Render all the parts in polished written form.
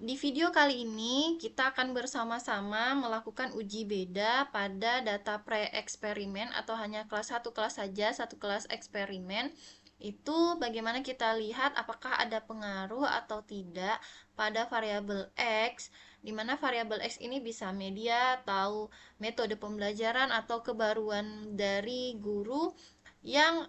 Di video kali ini kita akan bersama-sama melakukan uji beda pada data pre-eksperimen atau hanya kelas 1 kelas saja, satu kelas eksperimen. Itu bagaimana kita lihat apakah ada pengaruh atau tidak pada variabel X, di mana variabel X ini bisa media atau metode pembelajaran atau kebaruan dari guru yang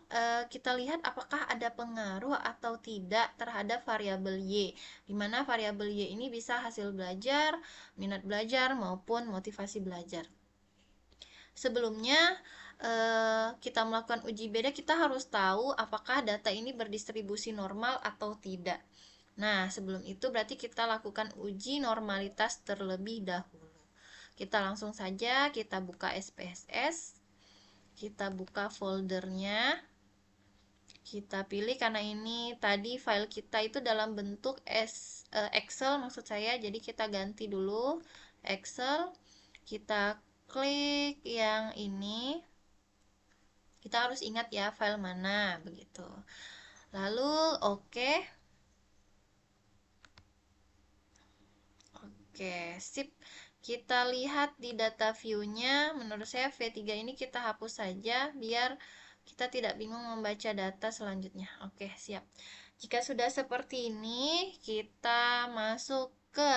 kita lihat apakah ada pengaruh atau tidak terhadap variabel Y, di mana variabel Y ini bisa hasil belajar, minat belajar, maupun motivasi belajar. Sebelumnya kita melakukan uji beda, kita harus tahu apakah data ini berdistribusi normal atau tidak. Nah, sebelum itu berarti kita lakukan uji normalitas terlebih dahulu. Kita langsung saja, kita buka SPSS, kita buka foldernya, kita pilih karena ini tadi file kita itu dalam bentuk Excel maksud saya, jadi kita ganti dulu Excel, kita klik yang ini, kita harus ingat ya file mana begitu, lalu oke. Oke, sip. Kita lihat di data view-nya, menurut saya V3 ini kita hapus saja biar kita tidak bingung membaca data selanjutnya. Oke, siap. Jika sudah seperti ini, kita masuk ke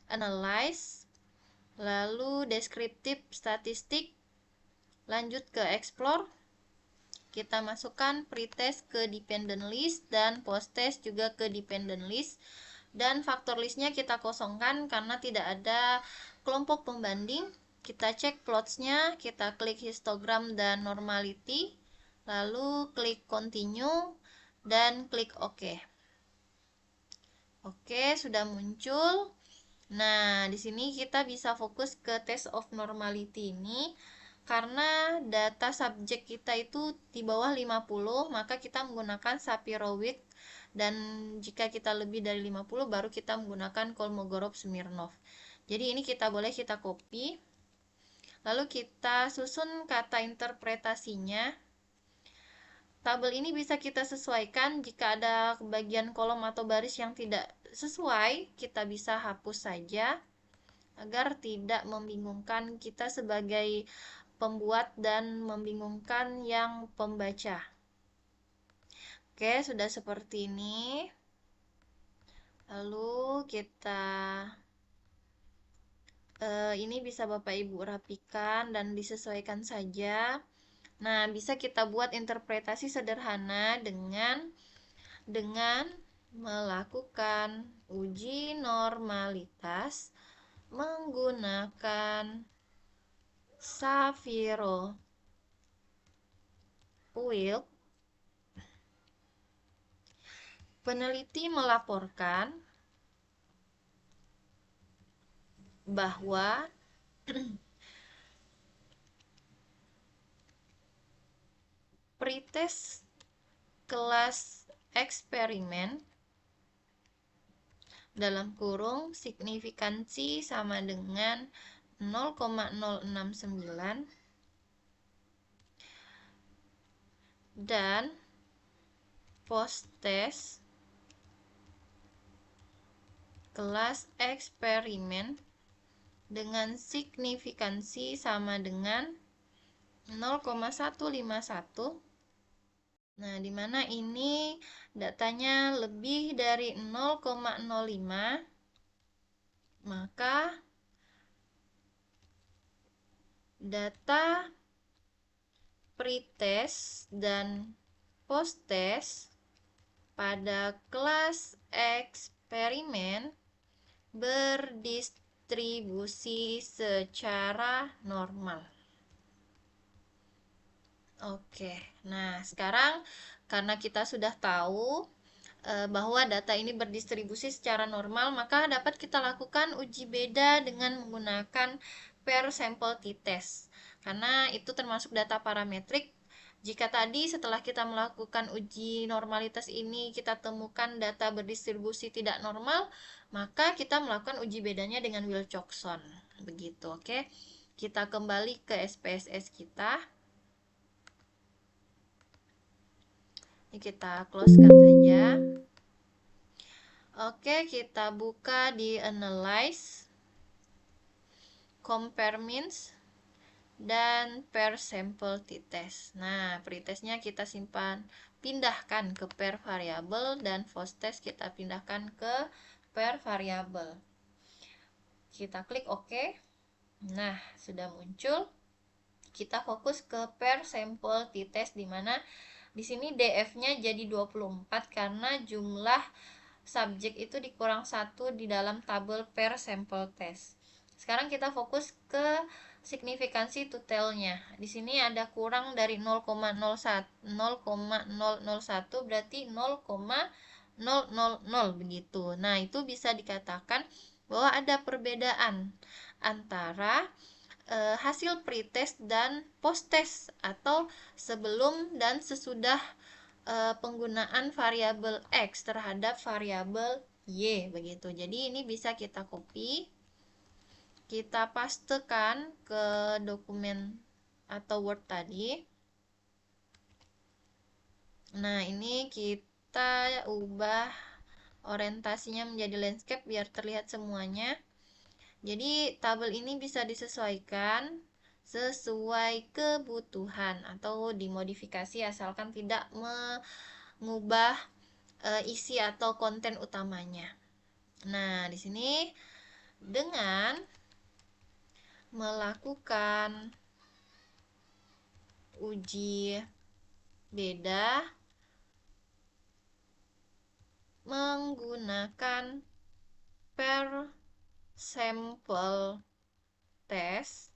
analyze, lalu descriptive statistik, lanjut ke explore. Kita masukkan pretest ke dependent list dan posttest juga ke dependent list. Dan faktor listnya kita kosongkan karena tidak ada kelompok pembanding. Kita cek plotsnya, kita klik histogram dan normality, lalu klik continue dan klik OK. Oke, sudah muncul. Nah, di sini kita bisa fokus ke test of normality ini karena data subjek kita itu di bawah 50, maka kita menggunakan Shapiro-Wilk, dan jika kita lebih dari 50 baru kita menggunakan Kolmogorov-Smirnov. Jadi ini kita copy. Lalu kita susun kata interpretasinya. Tabel ini bisa kita sesuaikan, jika ada bagian kolom atau baris yang tidak sesuai, kita bisa hapus saja agar tidak membingungkan kita sebagai pembuat dan membingungkan yang pembaca. Oke, sudah seperti ini. Lalu kita ini bisa Bapak Ibu rapikan dan disesuaikan saja. Nah, bisa kita buat interpretasi sederhana dengan melakukan uji normalitas menggunakan Shapiro-Wilk. Peneliti melaporkan bahwa pretest kelas eksperimen dalam kurung signifikansi sama dengan 0,069 dan post-test kelas eksperimen dengan signifikansi sama dengan 0,151. Nah, di mana ini datanya lebih dari 0,05, maka data pretest dan posttest pada kelas eksperimen berdistribusi secara normal. Oke, nah sekarang karena kita sudah tahu bahwa data ini berdistribusi secara normal, maka dapat kita lakukan uji beda dengan menggunakan per sample t-test. Karena itu termasuk data parametrik. Jika tadi setelah kita melakukan uji normalitas ini kita temukan data berdistribusi tidak normal, maka kita melakukan uji bedanya dengan Wilcoxon. Begitu, oke. Kita kembali ke SPSS kita. Ini kita closekan saja. Oke, kita buka di analyze, compare means, dan per sample t-test. Nah, pretestnya kita simpan, pindahkan ke per variabel, dan post-test kita pindahkan ke per variabel. Kita klik OK. Nah, sudah muncul. Kita fokus ke per sampel t-test, di mana di sini DF-nya jadi 24 karena jumlah subjek itu dikurang 1 di dalam tabel per sampel test. Sekarang kita fokus ke signifikansi totalnya. Di sini ada kurang dari 0,001 berarti 0,000 begitu. Nah, itu bisa dikatakan bahwa ada perbedaan antara hasil pretest dan posttest atau sebelum dan sesudah penggunaan variabel X terhadap variabel Y begitu. Jadi ini bisa kita copy, kita pastekan ke dokumen atau Word tadi. Nah, ini kita ubah orientasinya menjadi landscape biar terlihat semuanya. Jadi tabel ini bisa disesuaikan sesuai kebutuhan atau dimodifikasi asalkan tidak mengubah isi atau konten utamanya. Nah, di sini dengan melakukan uji beda menggunakan per sampel test,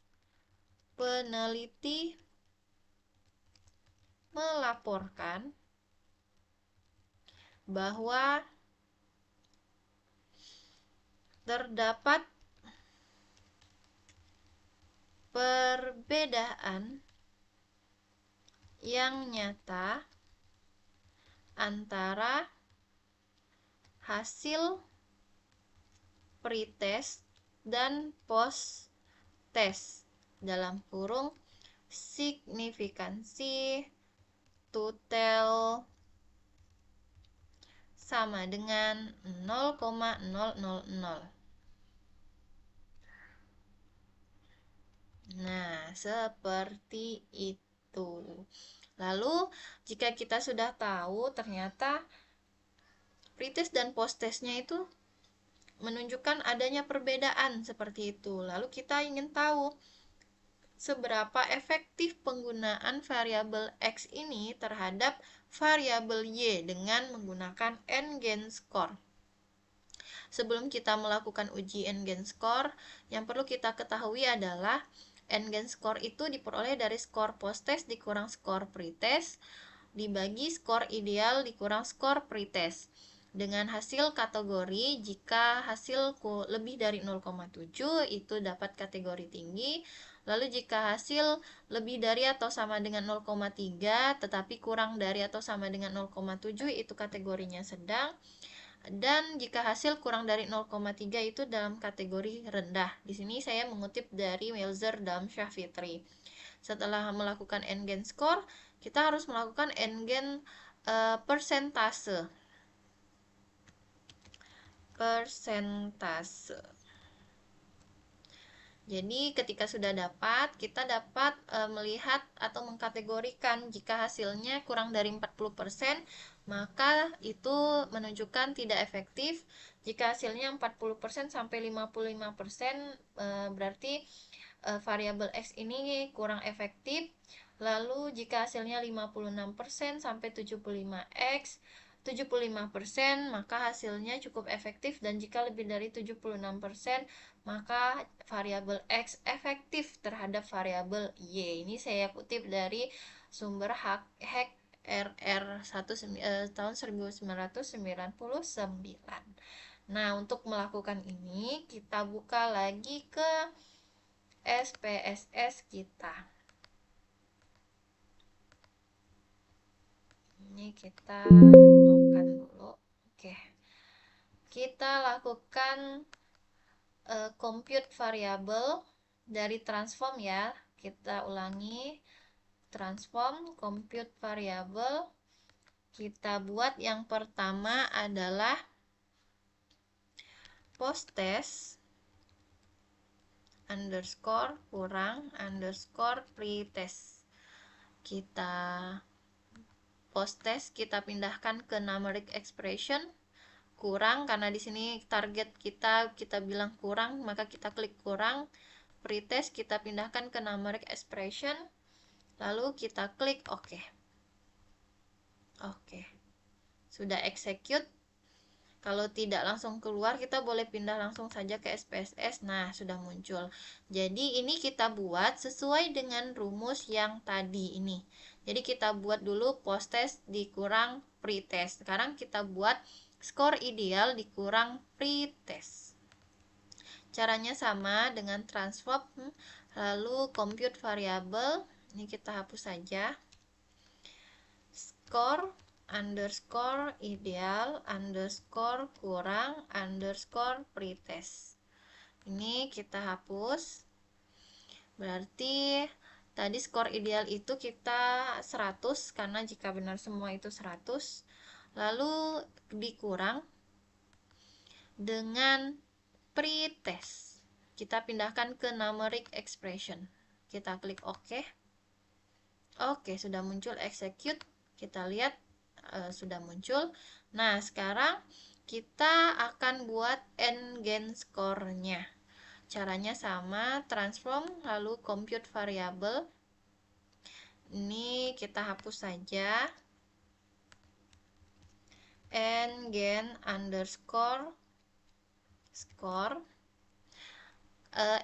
peneliti melaporkan bahwa terdapat perbedaan yang nyata antara hasil pretest dan post-test dalam kurung signifikansi total sama dengan 0,000. Nah, seperti itu. Lalu, jika kita sudah tahu ternyata pretest dan post-testnya itu menunjukkan adanya perbedaan seperti itu. Lalu kita ingin tahu seberapa efektif penggunaan variabel X ini terhadap variabel Y dengan menggunakan n-Gain-score. Sebelum kita melakukan uji n-Gain-score, yang perlu kita ketahui adalah n-Gain-score itu diperoleh dari skor post-test dikurang skor pretest dibagi skor ideal dikurang skor pretest. Dengan hasil kategori, jika hasil lebih dari 0,7 itu dapat kategori tinggi. Lalu jika hasil lebih dari atau sama dengan 0,3 tetapi kurang dari atau sama dengan 0,7 itu kategorinya sedang. Dan jika hasil kurang dari 0,3 itu dalam kategori rendah. Di sini saya mengutip dari Melzer dan Syafitri. Setelah melakukan n-Gain-score, kita harus melakukan n-Gain persentase. Jadi ketika sudah dapat, kita dapat melihat atau mengkategorikan jika hasilnya kurang dari 40%, maka itu menunjukkan tidak efektif. Jika hasilnya 40% sampai 55%, berarti variabel X ini kurang efektif. Lalu jika hasilnya 56% sampai 75x 75%, maka hasilnya cukup efektif, dan jika lebih dari 76%, maka variabel X efektif terhadap variabel Y. Ini saya kutip dari sumber Hack RR 1 tahun 1999. Nah, untuk melakukan ini kita buka lagi ke SPSS kita. Ini kita nolkan dulu. Oke. Kita lakukan compute variabel dari transform ya. Kita ulangi transform compute variabel. Kita buat yang pertama adalah post test underscore kurang underscore pretest. Kita post test kita pindahkan ke numeric expression kurang, karena di sini target kita bilang kurang, maka kita klik kurang. Pretest kita pindahkan ke numeric expression, lalu kita klik OK. Oke, sudah execute. Kalau tidak langsung keluar, kita boleh pindah langsung saja ke SPSS. Nah, sudah muncul. Jadi ini kita buat sesuai dengan rumus yang tadi ini. Jadi kita buat dulu post test dikurang pretest. Sekarang kita buat skor ideal dikurang pretest. Caranya sama dengan transform, lalu compute variable. Ini kita hapus saja. Skor underscore ideal underscore kurang underscore pretest. Ini kita hapus. Berarti tadi skor ideal itu kita 100, karena jika benar semua itu 100. Lalu dikurang dengan pretest. Kita pindahkan ke numeric expression. Kita klik OK. Oke, sudah muncul execute. Kita lihat sudah muncul. Nah, sekarang kita akan buat n-gain score-nya. Caranya sama, transform lalu compute variable. Ini kita hapus saja. N-gain underscore score.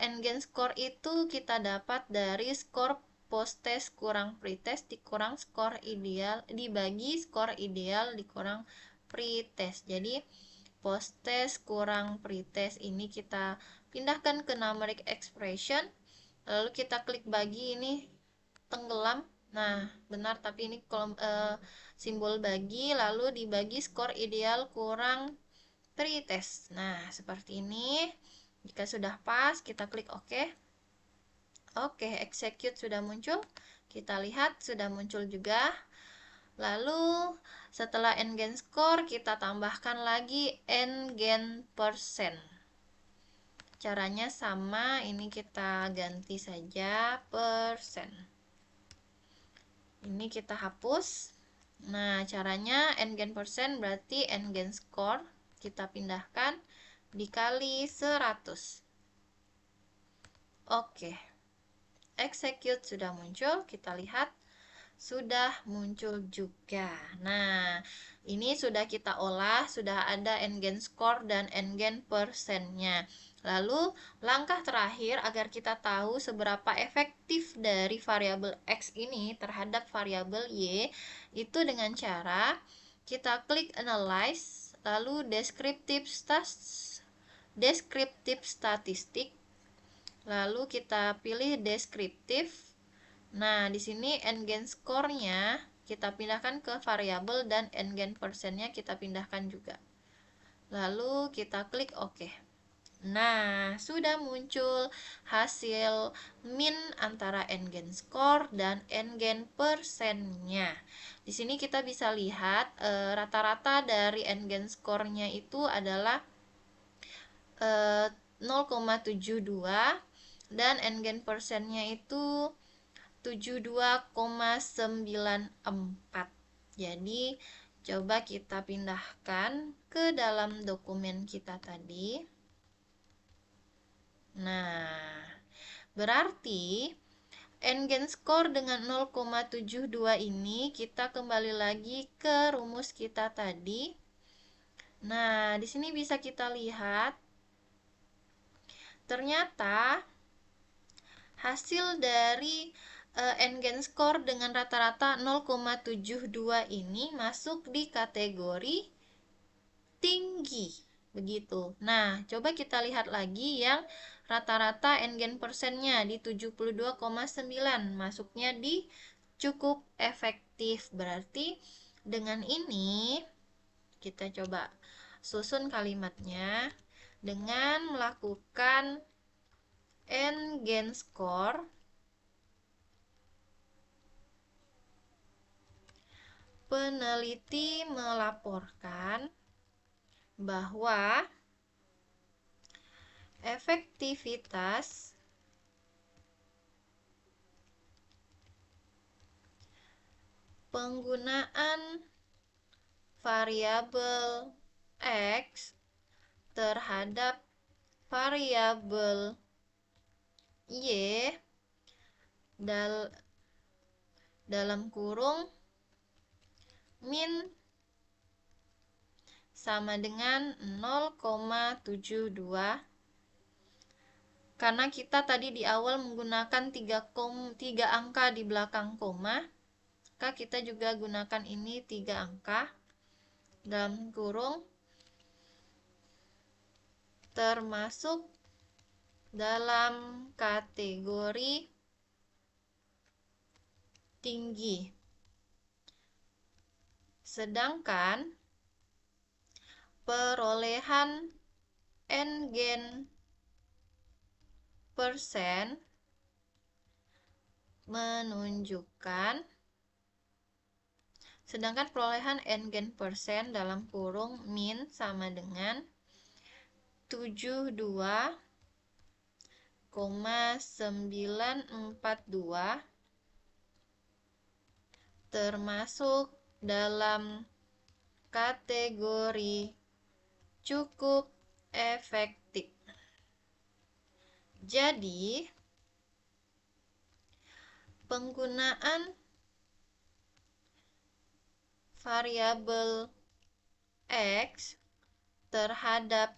N-gain score itu kita dapat dari skor post test kurang pretest dikurang skor ideal dibagi skor ideal dikurang pretest. Jadi post test kurang pretest ini kita pindahkan ke numeric expression, lalu kita klik bagi, ini tenggelam. Nah, benar, tapi ini simbol bagi, lalu dibagi skor ideal kurang pretest. Nah, seperti ini. Jika sudah pas, kita klik OK. Oke, execute sudah muncul. Kita lihat sudah muncul juga. Lalu setelah n-gain score, kita tambahkan lagi n-gain persen. Caranya sama, ini kita ganti saja persen. Ini kita hapus. Nah, caranya n-gain persen berarti n-gain score kita pindahkan dikali 100. Oke. Execute sudah muncul, kita lihat sudah muncul juga. Nah, ini sudah kita olah, sudah ada n-gain score dan n-gain persennya. Lalu, langkah terakhir agar kita tahu seberapa efektif dari variabel X ini terhadap variabel Y, itu dengan cara kita klik analyze, lalu descriptive statistik. Lalu kita pilih deskriptif. Nah, di sini n-gain score-nya kita pindahkan ke variabel dan n-gain persennya kita pindahkan juga. Lalu kita klik OK. Nah, sudah muncul hasil min antara n-gain score dan n-gain persennya. Di sini kita bisa lihat rata-rata dari n-gain score-nya itu adalah 0,72 dan n-gain persennya itu 72,94. Jadi coba kita pindahkan ke dalam dokumen kita tadi. Nah, berarti n-gain score dengan 0,72 ini kita kembali lagi ke rumus kita tadi. Nah, di sini bisa kita lihat ternyata hasil dari n-gain score dengan rata-rata 0,72 ini masuk di kategori tinggi. Begitu. Nah, coba kita lihat lagi yang rata-rata n-gain persennya di 72,9. Masuknya di cukup efektif. Berarti dengan ini kita coba susun kalimatnya dengan melakukan n-gain score peneliti melaporkan bahwa efektivitas penggunaan variabel X terhadap variabel Y dalam kurung min sama dengan 0,72. Karena kita tadi di awal menggunakan 3 angka di belakang koma, maka kita juga gunakan ini 3 angka dalam kurung termasuk dalam kategori tinggi. Sedangkan perolehan n-gen persen menunjukkan dalam kurung min sama dengan 72,942 termasuk dalam kategori cukup efektif. Jadi, penggunaan variabel X terhadap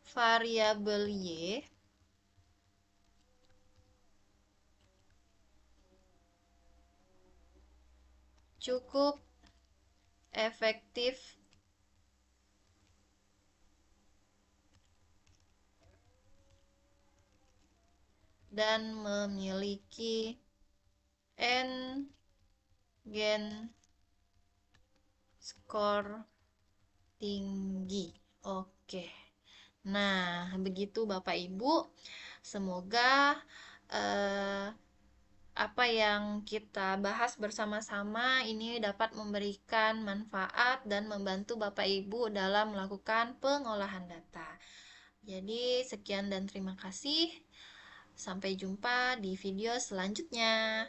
variabel Y cukup efektif dan memiliki n-gen skor tinggi. Oke. Nah, begitu Bapak Ibu. Semoga apa yang kita bahas bersama-sama ini dapat memberikan manfaat dan membantu Bapak Ibu dalam melakukan pengolahan data. Jadi, sekian dan terima kasih. Sampai jumpa di video selanjutnya.